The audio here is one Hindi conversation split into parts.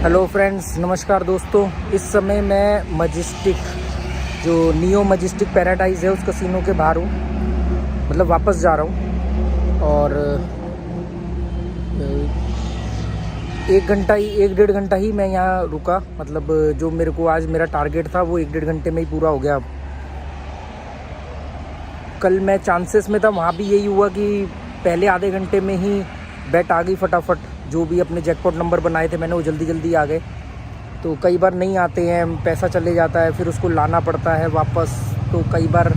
हेलो फ्रेंड्स, नमस्कार दोस्तों। इस समय मैं मजेस्टिक जो नियो मजेस्टिक पैराडाइज है उस कसिनो के बाहर हूँ, मतलब वापस जा रहा हूँ। और एक डेढ़ घंटा ही मैं यहाँ रुका। मतलब जो मेरे को आज मेरा टारगेट था वो एक डेढ़ घंटे में ही पूरा हो गया। अब कल मैं चांसेस में था, वहाँ भी यही हुआ कि पहले आधे घंटे में ही बैट आ गई फटाफट। जो भी अपने जैकपॉट नंबर बनाए थे मैंने वो जल्दी जल्दी आ गए। तो कई बार नहीं आते हैं, पैसा चले जाता है, फिर उसको लाना पड़ता है वापस। तो कई बार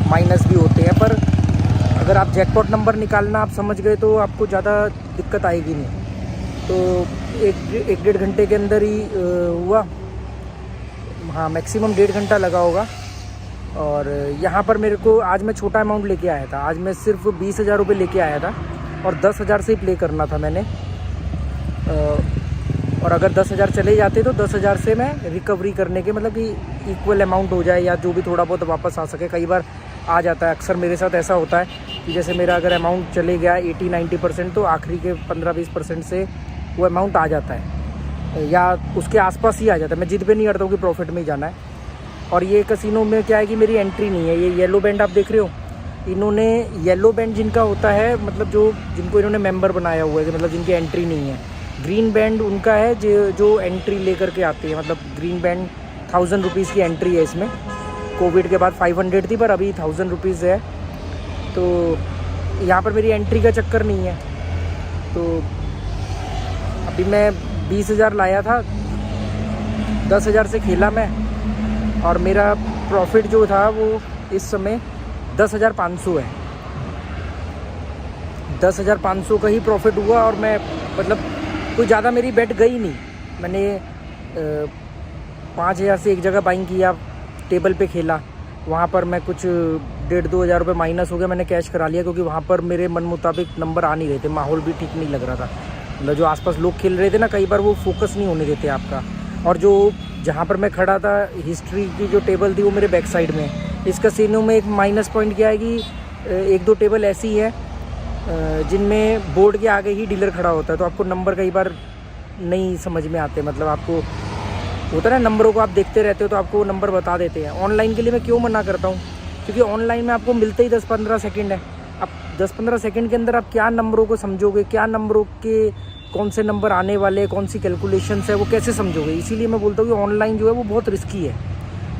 माइनस भी होते हैं, पर अगर आप जैकपॉट नंबर निकालना आप समझ गए तो आपको ज़्यादा दिक्कत आएगी नहीं। तो एक डेढ़ घंटे के अंदर ही हुआ। हाँ, मैक्सिमम डेढ़ घंटा लगा होगा। और यहाँ पर मेरे को आज मैं छोटा अमाउंट लेके आया था। आज मैं सिर्फ 20,000 रुपये लेके आया था और 10,000 से ही प्ले करना था मैंने। और अगर 10,000 चले जाते तो 10,000 से मैं रिकवरी करने के, मतलब कि इक्वल अमाउंट हो जाए या जो भी थोड़ा बहुत वापस आ सके। कई बार आ जाता है, अक्सर मेरे साथ ऐसा होता है कि जैसे मेरा अगर अमाउंट चले गया 80-90% तो आखिरी के 15-20% से वो अमाउंट आ जाता है या उसके आसपास ही आ जाता है। मैं जिद पे नहीं करता हूँ कि प्रॉफिट में ही जाना है। और ये कसिनो में क्या है कि मेरी एंट्री नहीं है। ये येलो बैंड आप देख रहे हो, इन्होंने येलो बैंड जिनका होता है, मतलब जिनको इन्होंने मेंबर बनाया हुआ है, मतलब जिनकी एंट्री नहीं है। ग्रीन बैंड उनका है जो एंट्री लेकर के आते हैं। मतलब ग्रीन बैंड 1000 रुपीज़ की एंट्री है इसमें। कोविड के बाद 500 थी, पर अभी 1000 रुपीज़ है। तो यहाँ पर मेरी एंट्री का चक्कर नहीं है। तो अभी मैं 20,000 लाया था, 10,000 से खेला मैं, और मेरा प्रॉफिट जो था वो इस समय 10,500 है। 10,500 का ही प्रॉफिट हुआ। और मैं मतलब कोई ज़्यादा मेरी बेट गई नहीं। मैंने 5,000 से एक जगह बाइंग किया, टेबल पे खेला। वहाँ पर मैं कुछ 1,500-2 हज़ार रुपये माइनस हो गया। मैंने कैश करा लिया क्योंकि वहाँ पर मेरे मन मुताबिक नंबर आ नहीं रहे थे, माहौल भी ठीक नहीं लग रहा था। मतलब जो आसपास लोग खेल रहे थे ना, कई बार वो फोकस नहीं होने देते आपका। और जो जहाँ पर मैं खड़ा था, हिस्ट्री की जो टेबल थी वो मेरे बैक साइड में। इस कसिनो में एक माइनस पॉइंट क्या है कि 1-2 टेबल ऐसी है जिनमें बोर्ड के आगे ही डीलर खड़ा होता है, तो आपको नंबर कई बार नहीं समझ में आते। मतलब आपको होता है ना, नंबरों को आप देखते रहते हो तो आपको नंबर बता देते हैं। ऑनलाइन के लिए मैं क्यों मना करता हूँ, क्योंकि ऑनलाइन में आपको मिलते ही 10-15 सेकंड है। अब 10-15 सेकंड के अंदर आप क्या नंबरों को समझोगे, क्या नंबरों के कौन से नंबर आने वाले, कौन सी कैलकुलेशंस है, वो कैसे समझोगे। इसीलिए मैं बोलता हूँ कि ऑनलाइन जो है वो बहुत रिस्की है,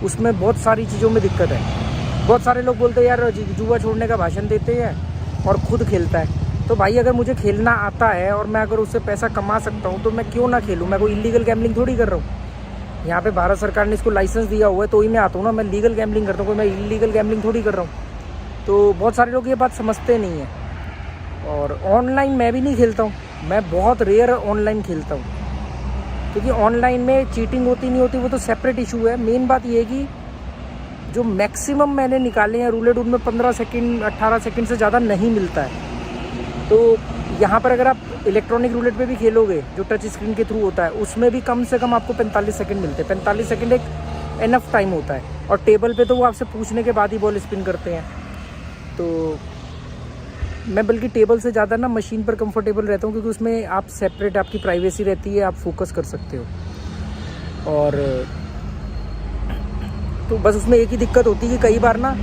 उसमें बहुत सारी चीज़ों में दिक्कत है। बहुत सारे लोग बोलते हैं यार जुआ छोड़ने का भाषण देते हैं और खुद खेलता है। तो भाई, अगर मुझे खेलना आता है और मैं अगर उससे पैसा कमा सकता हूँ तो मैं क्यों ना खेलूँ। मैं कोई इलीगल गैम्बलिंग थोड़ी कर रहा हूँ। यहाँ पे भारत सरकार ने इसको लाइसेंस दिया हुआ है तो ही मैं आता हूँ ना। मैं लीगल गैम्बलिंग करता हूँ, कोई मैं इलीगल गैम्बलिंग थोड़ी कर रहा हूँ। तो बहुत सारे लोग ये बात समझते नहीं हैं। और ऑनलाइन मैं भी नहीं खेलता हूँ, मैं बहुत रेयर ऑनलाइन खेलता हूँ, क्योंकि ऑनलाइन में चीटिंग होती नहीं होती वो तो सेपरेट इशू है। मेन बात ये है कि जो मैक्सिमम मैंने निकाले हैं रूलेट, उनमें 15 सेकंड 18 सेकंड से ज़्यादा नहीं मिलता है। तो यहाँ पर अगर आप इलेक्ट्रॉनिक रूलेट पे भी खेलोगे जो टच स्क्रीन के थ्रू होता है, उसमें भी कम से कम आपको 45 सेकंड मिलते हैं। 45 सेकंड एक इनफ टाइम होता है। और टेबल पे तो वो आपसे पूछने के बाद ही बॉल स्पिन करते हैं। तो मैं बल्कि टेबल से ज़्यादा ना मशीन पर कंफर्टेबल रहता हूँ, क्योंकि उसमें आप सेपरेट, आपकी प्राइवेसी रहती है, आप फोकस कर सकते हो। और तो बस उसमें एक ही दिक्कत होती है कि कई बार ना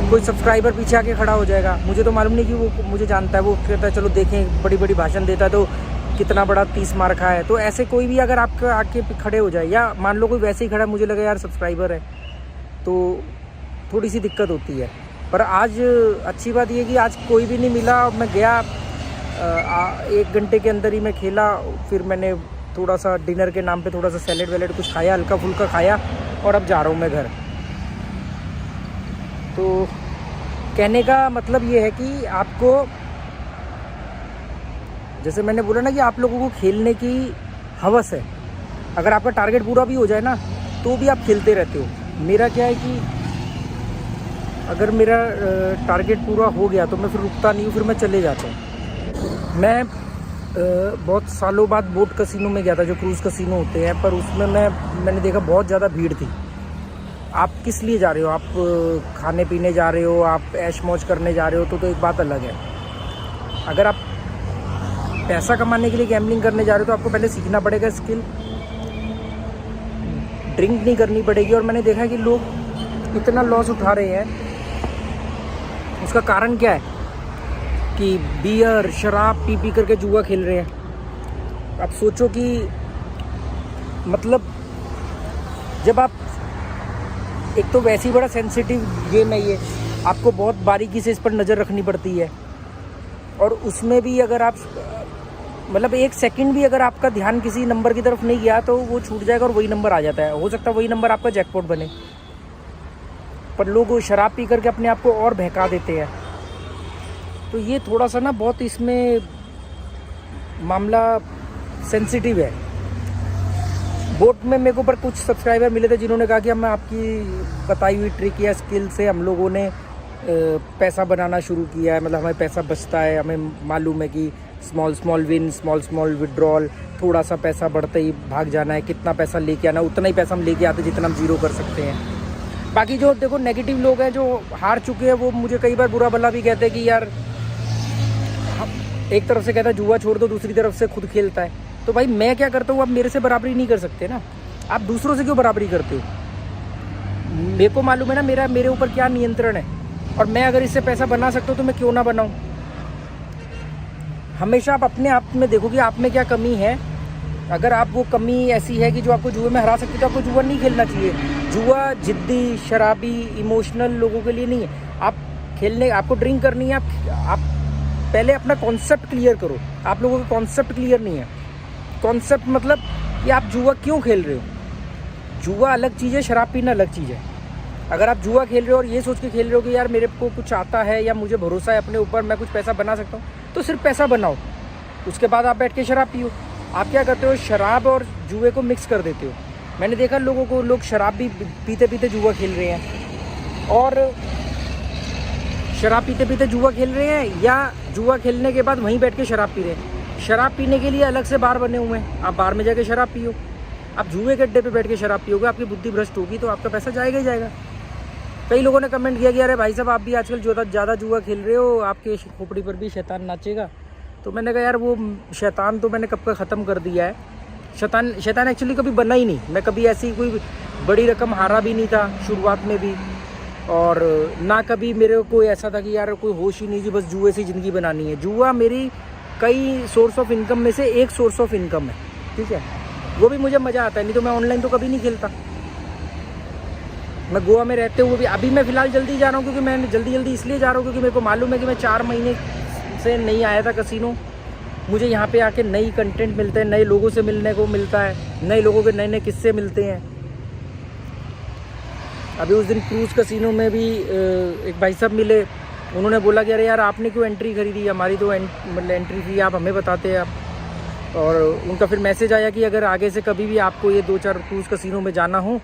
कोई सब्सक्राइबर पीछे आके खड़ा हो जाएगा। मुझे तो मालूम नहीं कि वो मुझे जानता है, वो कहता है चलो देखें, बड़ी बड़ी भाषण देता है तो कितना बड़ा 30 मार खा है। तो ऐसे कोई भी अगर आपके आके खड़े हो जाए, या मान लो कोई वैसे ही खड़ा है, मुझे लगा यार सब्सक्राइबर है, तो थोड़ी सी दिक्कत होती है। पर आज अच्छी बात ये कि आज कोई भी नहीं मिला। मैं गया 1 घंटे के अंदर ही मैं खेला। फिर मैंने थोड़ा सा डिनर के नाम पे थोड़ा सा सैलेड वैलेड कुछ खाया, हल्का फुल्का खाया, और अब जा रहा हूँ मैं घर। तो कहने का मतलब ये है कि आपको, जैसे मैंने बोला ना कि आप लोगों को खेलने की हवस है। अगर आपका टारगेट पूरा भी हो जाए ना तो भी आप खेलते रहते हो। मेरा क्या है कि अगर मेरा टारगेट पूरा हो गया तो मैं फिर रुकता नहीं हूँ, फिर मैं चले जाता हूँ। मैं बहुत सालों बाद बोट कसिनो में गया था, जो क्रूज़ कसिनो होते हैं, पर उसमें मैंने देखा बहुत ज़्यादा भीड़ थी। आप किस लिए जा रहे हो, आप खाने पीने जा रहे हो, आप ऐश मौज करने जा रहे हो तो एक बात अलग है। अगर आप पैसा कमाने के लिए गैम्बलिंग करने जा रहे हो तो आपको पहले सीखना पड़ेगा स्किल, ड्रिंक नहीं करनी पड़ेगी। और मैंने देखा कि लोग इतना लॉस उठा रहे हैं, उसका कारण क्या है कि बियर शराब पी पी करके जुआ खेल रहे हैं। आप सोचो कि मतलब जब आप, एक तो वैसे ही बड़ा सेंसिटिव गेम है ये, आपको बहुत बारीकी से इस पर नज़र रखनी पड़ती है। और उसमें भी अगर आप मतलब 1 सेकंड भी अगर आपका ध्यान किसी नंबर की तरफ नहीं गया तो वो छूट जाएगा और वही नंबर आ जाता है। हो सकता है वही नंबर आपका जैकपॉट बने। पर लोग शराब पी करके अपने आप को और बहका देते हैं। तो ये थोड़ा सा ना बहुत इसमें मामला सेंसिटिव है। बोट में मेरे को पर कुछ सब्सक्राइबर मिले थे जिन्होंने कहा कि हम आपकी बताई हुई ट्रिक या स्किल से हम लोगों ने पैसा बनाना शुरू किया है, मतलब हमें पैसा बचता है, हमें मालूम है कि स्मॉल विन स्मॉल विड्रॉल, थोड़ा सा पैसा बढ़ते ही भाग जाना है, कितना पैसा लेके आना, उतना ही पैसा हम लेके आते जितना हम जीरो कर सकते हैं। बाकी जो देखो नेगेटिव लोग हैं जो हार चुके हैं वो मुझे कई बार बुरा भला भी कहते हैं कि यार, एक तरफ से कहता है जुआ छोड़ दो, दूसरी तरफ से खुद खेलता है। तो भाई मैं क्या करता हूँ, आप मेरे से बराबरी नहीं कर सकते ना, आप दूसरों से क्यों बराबरी करते हो? मेरे को मालूम है ना मेरे ऊपर क्या नियंत्रण है, और मैं अगर इससे पैसा बना सकता हूँ तो मैं क्यों ना बनाऊँ। हमेशा आप अपने आप में देखो कि आप में क्या कमी है। अगर आप वो कमी ऐसी है कि जो आपको जुए में हरा सकती है तो आपको जुआ नहीं खेलना चाहिए। जुआ जिद्दी शराबी इमोशनल लोगों के लिए नहीं है। आप खेलने, आपको ड्रिंक करनी है, आप पहले अपना कॉन्सेप्ट क्लियर करो। आप लोगों का कॉन्सेप्ट क्लियर नहीं है। कॉन्सेप्ट मतलब कि आप जुआ क्यों खेल रहे हो। जुआ अलग चीज़ है, शराब पीना अलग चीज़ है। अगर आप जुआ खेल रहे हो और ये सोच के खेल रहे हो कि यार मेरे को कुछ आता है या मुझे भरोसा है अपने ऊपर, मैं कुछ पैसा बना सकता हूँ, तो सिर्फ पैसा बनाओ, उसके बाद आप बैठ के शराब पियो। आप क्या करते हो, शराब और जुए को मिक्स कर देते हो। मैंने देखा लोगों को, लोग शराब भी पीते पीते जुआ खेल रहे हैं, और शराब पीते पीते जुआ खेल रहे हैं, या जुआ खेलने के बाद वहीं बैठ के शराब पी रहे हैं। शराब पीने के लिए अलग से बार बने हुए हैं, आप बार में जाके शराब पियो। आप जुए के अड्डे पे बैठ के शराब पियोगे, आपकी बुद्धि भ्रष्ट होगी, तो आपका पैसा जाएगा ही जाएगा। कई लोगों ने कमेंट किया कि अरे भाई साहब आप भी आजकल ज़्यादा जुआ खेल रहे हो, आपके खोपड़ी पर भी शैतान नाचेगा। तो मैंने कहा यार वो शैतान तो मैंने कब का ख़त्म कर दिया है। शैतान एक्चुअली कभी बना ही नहीं। मैं कभी ऐसी कोई बड़ी रकम हारा भी नहीं था शुरुआत में भी, और ना कभी मेरे को ऐसा था कि यार कोई होश ही नहीं थी, बस जुए से ज़िंदगी बनानी है। जुआ मेरी कई सोर्स ऑफ इनकम में से एक सोर्स ऑफ इनकम है, ठीक है। वो भी मुझे मज़ा आता है, नहीं तो मैं ऑनलाइन तो कभी नहीं खेलता। मैं गोवा में रहते हुए भी, अभी मैं फ़िलहाल जल्दी जा रहा हूँ क्योंकि मैं जल्दी इसलिए जा रहा हूँ क्योंकि मेरे को मालूम है कि मैं 4 महीने से नहीं आया था कसिनो। मुझे यहाँ पे आके नई कंटेंट मिलते हैं, नए लोगों से मिलने को मिलता है, नए लोगों के नए किस्से मिलते हैं। अभी उस दिन क्रूज़ कसिनो में भी एक भाई साहब मिले, उन्होंने बोला कि अरे यार आपने क्यों एंट्री खरीदी, हमारी तो मतलब एंट्री फी आप हमें बताते हैं आप। और उनका फिर मैसेज आया कि अगर आगे से कभी भी आपको ये 2-4 क्रूज़ कसिनो में जाना हो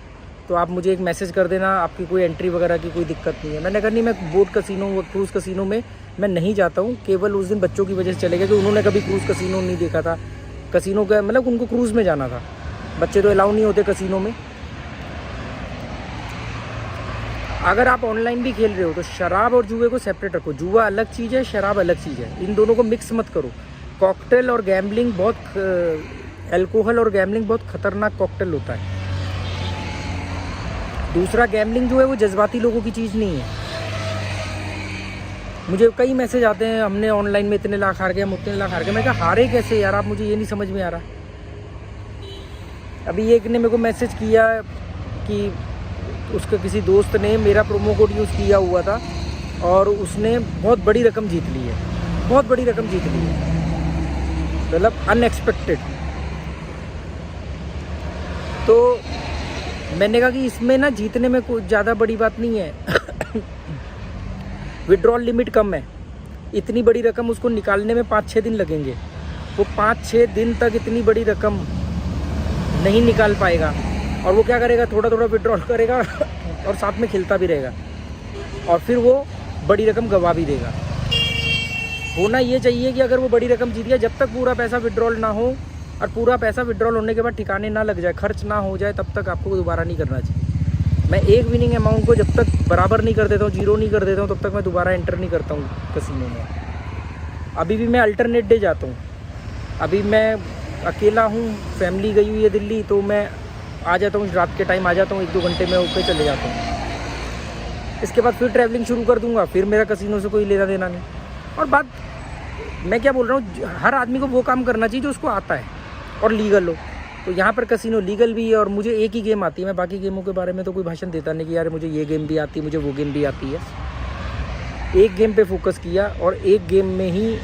तो आप मुझे एक मैसेज कर देना, आपकी कोई एंट्री वगैरह की कोई दिक्कत नहीं है। मैंने कहा नहीं, मैं बोट कसिनो क्रूज़ कसिनो में मैं नहीं जाता हूँ, केवल उस दिन बच्चों की वजह से चले गए कि उन्होंने कभी क्रूज़ कसिनो नहीं देखा था। कसिनो का मतलब उनको क्रूज़ में जाना था, बच्चे तो अलाउ नहीं होते कसिनो में। अगर आप ऑनलाइन भी खेल रहे हो तो शराब और जुए को सेपरेट रखो। जुआ अलग चीज़ है, शराब अलग चीज़ है, इन दोनों को मिक्स मत करो। कॉकटेल और गैम्बलिंग अल्कोहल और गैम्बलिंग बहुत खतरनाक कॉकटेल होता है। दूसरा, गैम्बलिंग जो है वो जज्बाती लोगों की चीज़ नहीं है। मुझे कई मैसेज आते हैं, हमने ऑनलाइन में इतने लाख हार गए, हम उतने लाख हार गए। मैं कहा हारे कैसे यार आप, मुझे ये नहीं समझ में आ रहा। अभी एक ने मेरे को मैसेज किया कि उसके किसी दोस्त ने मेरा प्रोमो कोड यूज़ किया हुआ था और उसने बहुत बड़ी रकम जीत ली है, बहुत बड़ी रकम जीत ली है, मतलब अनएक्सपेक्टेड। तो मैंने कहा कि इसमें ना जीतने में कोई ज़्यादा बड़ी बात नहीं है। विड्रॉल लिमिट कम है, इतनी बड़ी रकम उसको निकालने में 5-6 दिन लगेंगे। वो 5-6 दिन तक इतनी बड़ी रकम नहीं निकाल पाएगा, और वो क्या करेगा, थोड़ा थोड़ा विड्रॉल करेगा और साथ में खेलता भी रहेगा, और फिर वो बड़ी रकम गवा भी देगा। होना ये चाहिए कि अगर वो बड़ी रकम जीत गया, जब तक पूरा पैसा विड्रॉल ना हो और पूरा पैसा विड्रॉल होने के बाद ठिकाने ना लग जाए, खर्च ना हो जाए, तब तक आपको दोबारा नहीं करना चाहिए। मैं एक विनिंग अमाउंट को जब तक बराबर नहीं कर देता हूँ, जीरो नहीं कर देता हूँ, तब तक मैं दोबारा एंटर नहीं करता हूँ कसिनो में। अभी भी मैं अल्टरनेट डे जाता हूँ, अभी मैं अकेला हूँ, फैमिली गई हुई है दिल्ली, तो मैं आ जाता हूँ, रात के टाइम आ जाता हूँ, 1-2 घंटे में होके चले जाता हूँ। इसके बाद फिर ट्रैवलिंग शुरू कर दूँगा, फिर मेरा कसिनो से कोई लेना देना नहीं। और बात मैं क्या बोल रहा हूँ, हर आदमी को वो काम करना चाहिए जो उसको आता है और लीगल हो। तो यहाँ पर कसिनो लीगल भी है और मुझे एक ही गेम आती है। मैं बाकी गेमों के बारे में तो कोई भाषण देता नहीं कि यार मुझे ये गेम भी आती है, मुझे वो गेम भी आती है। एक गेम पे फोकस किया और एक गेम में ही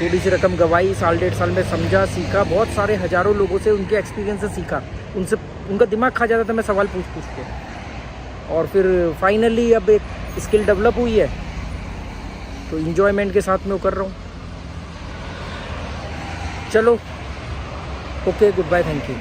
थोड़ी सी रकम गवाई, 1-1.5 साल में समझा, सीखा, बहुत सारे हज़ारों लोगों से उनके एक्सपीरियंस से सीखा, उनसे उनका दिमाग खा जाता था मैं सवाल पूछ के। और फिर फाइनली अब एक स्किल डेवलप हुई है, तो इन्जॉयमेंट के साथ में वो कर रहा हूँ। चलो, okay, goodbye, thank you.